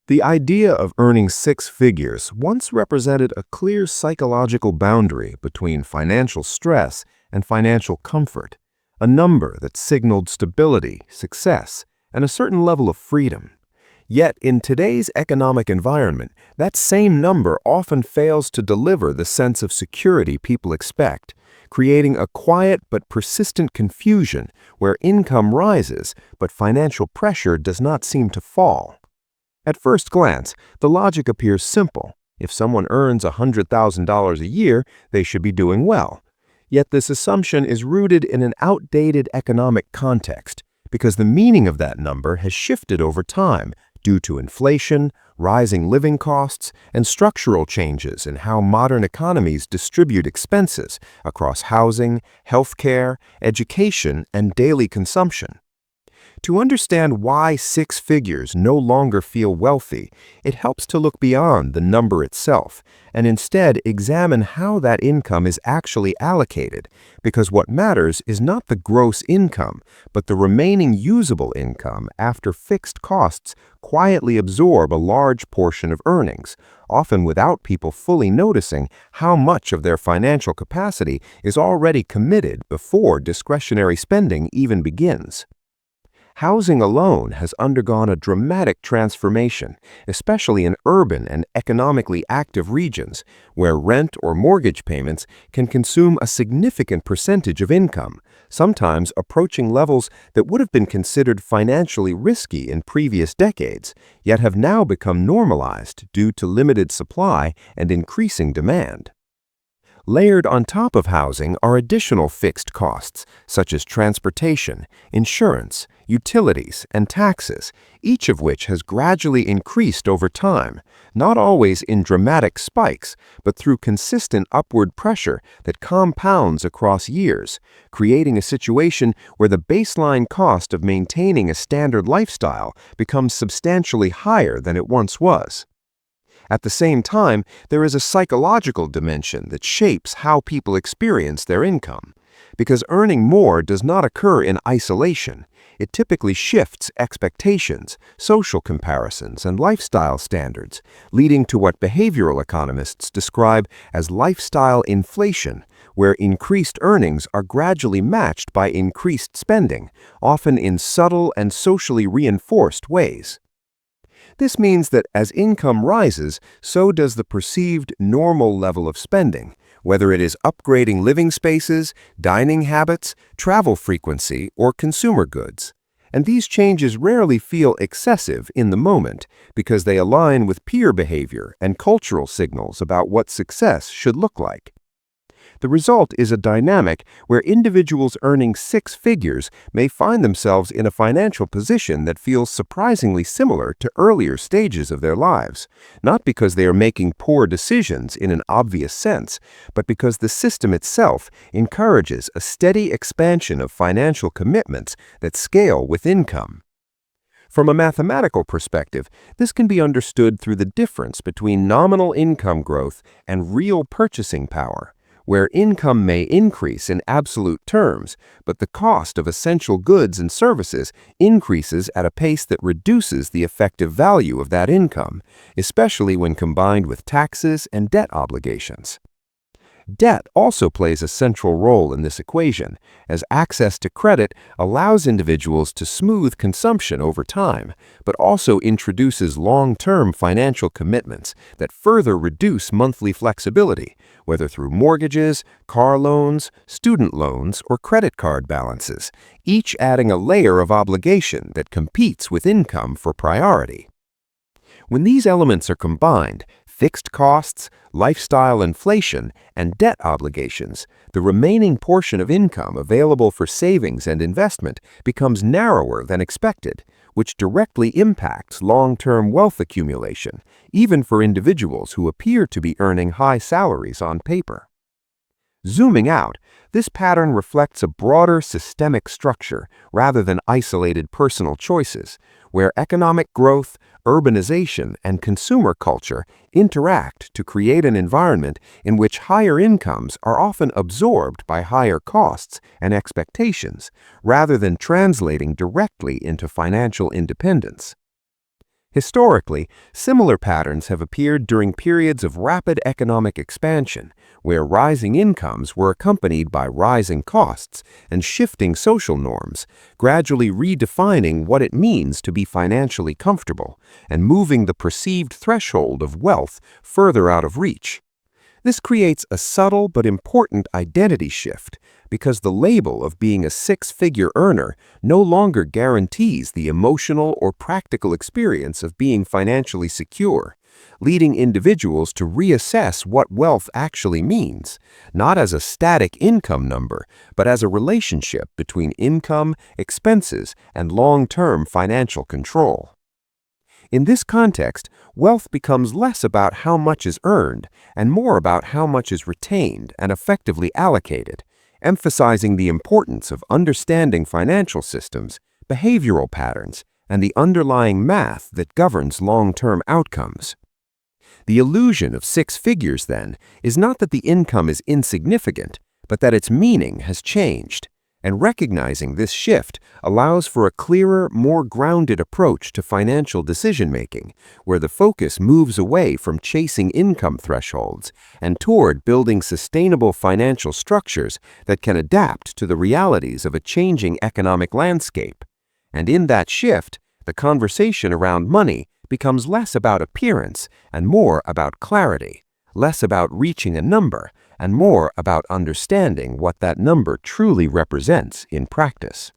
The idea of earning six figures once represented a clear psychological boundary between financial stress and financial comfort, a number that signaled stability, success, and a certain level of freedom. Yet, in today's economic environment, that same number often fails to deliver the sense of security people expect, creating a quiet but persistent confusion where income rises but financial pressure does not seem to fall. At first glance, the logic appears simple. If someone earns $100,000 a year, they should be doing well. Yet this assumption is rooted in an outdated economic context because the meaning of that number has shifted over time due to inflation, rising living costs, and structural changes in how modern economies distribute expenses across housing, healthcare, education, and daily consumption. To understand why six figures no longer feel wealthy, it helps to look beyond the number itself and instead examine how that income is actually allocated, because what matters is not the gross income, but the remaining usable income after fixed costs quietly absorb a large portion of earnings, often without people fully noticing how much of their financial capacity is already committed before discretionary spending even begins. Housing alone has undergone a dramatic transformation, especially in urban and economically active regions, where rent or mortgage payments can consume a significant percentage of income, sometimes approaching levels that would have been considered financially risky in previous decades, yet have now become normalized due to limited supply and increasing demand. Layered on top of housing are additional fixed costs, such as transportation, insurance, utilities, and taxes, each of which has gradually increased over time, not always in dramatic spikes, but through consistent upward pressure that compounds across years, creating a situation where the baseline cost of maintaining a standard lifestyle becomes substantially higher than it once was. At the same time, there is a psychological dimension that shapes how people experience their income. Because earning more does not occur in isolation, it typically shifts expectations, social comparisons, and lifestyle standards, leading to what behavioral economists describe as lifestyle inflation, where increased earnings are gradually matched by increased spending, often in subtle and socially reinforced ways. This means that as income rises, so does the perceived normal level of spending, whether it is upgrading living spaces, dining habits, travel frequency, or consumer goods. And these changes rarely feel excessive in the moment because they align with peer behavior and cultural signals about what success should look like. The result is a dynamic where individuals earning six figures may find themselves in a financial position that feels surprisingly similar to earlier stages of their lives, not because they are making poor decisions in an obvious sense, but because the system itself encourages a steady expansion of financial commitments that scale with income. From a mathematical perspective, this can be understood through the difference between nominal income growth and real purchasing power, where income may increase in absolute terms, but the cost of essential goods and services increases at a pace that reduces the effective value of that income, especially when combined with taxes and debt obligations. Debt also plays a central role in this equation, as access to credit allows individuals to smooth consumption over time, but also introduces long-term financial commitments that further reduce monthly flexibility, whether through mortgages, car loans, student loans, or credit card balances, each adding a layer of obligation that competes with income for priority. When these elements are combined, fixed costs, lifestyle inflation, and debt obligations, the remaining portion of income available for savings and investment becomes narrower than expected, which directly impacts long-term wealth accumulation, even for individuals who appear to be earning high salaries on paper. Zooming out, this pattern reflects a broader systemic structure rather than isolated personal choices, where economic growth, urbanization, and consumer culture interact to create an environment in which higher incomes are often absorbed by higher costs and expectations, rather than translating directly into financial independence. Historically, similar patterns have appeared during periods of rapid economic expansion, where rising incomes were accompanied by rising costs and shifting social norms, gradually redefining what it means to be financially comfortable and moving the perceived threshold of wealth further out of reach. This creates a subtle but important identity shift because the label of being a six-figure earner no longer guarantees the emotional or practical experience of being financially secure, leading individuals to reassess what wealth actually means, not as a static income number, but as a relationship between income, expenses, and long-term financial control. In this context, wealth becomes less about how much is earned and more about how much is retained and effectively allocated, emphasizing the importance of understanding financial systems, behavioral patterns, and the underlying math that governs long-term outcomes. The illusion of six figures, then, is not that the income is insignificant, but that its meaning has changed. And recognizing this shift allows for a clearer, more grounded approach to financial decision-making, where the focus moves away from chasing income thresholds and toward building sustainable financial structures that can adapt to the realities of a changing economic landscape. And in that shift, the conversation around money becomes less about appearance and more about clarity, less about reaching a number and more about understanding what that number truly represents in practice.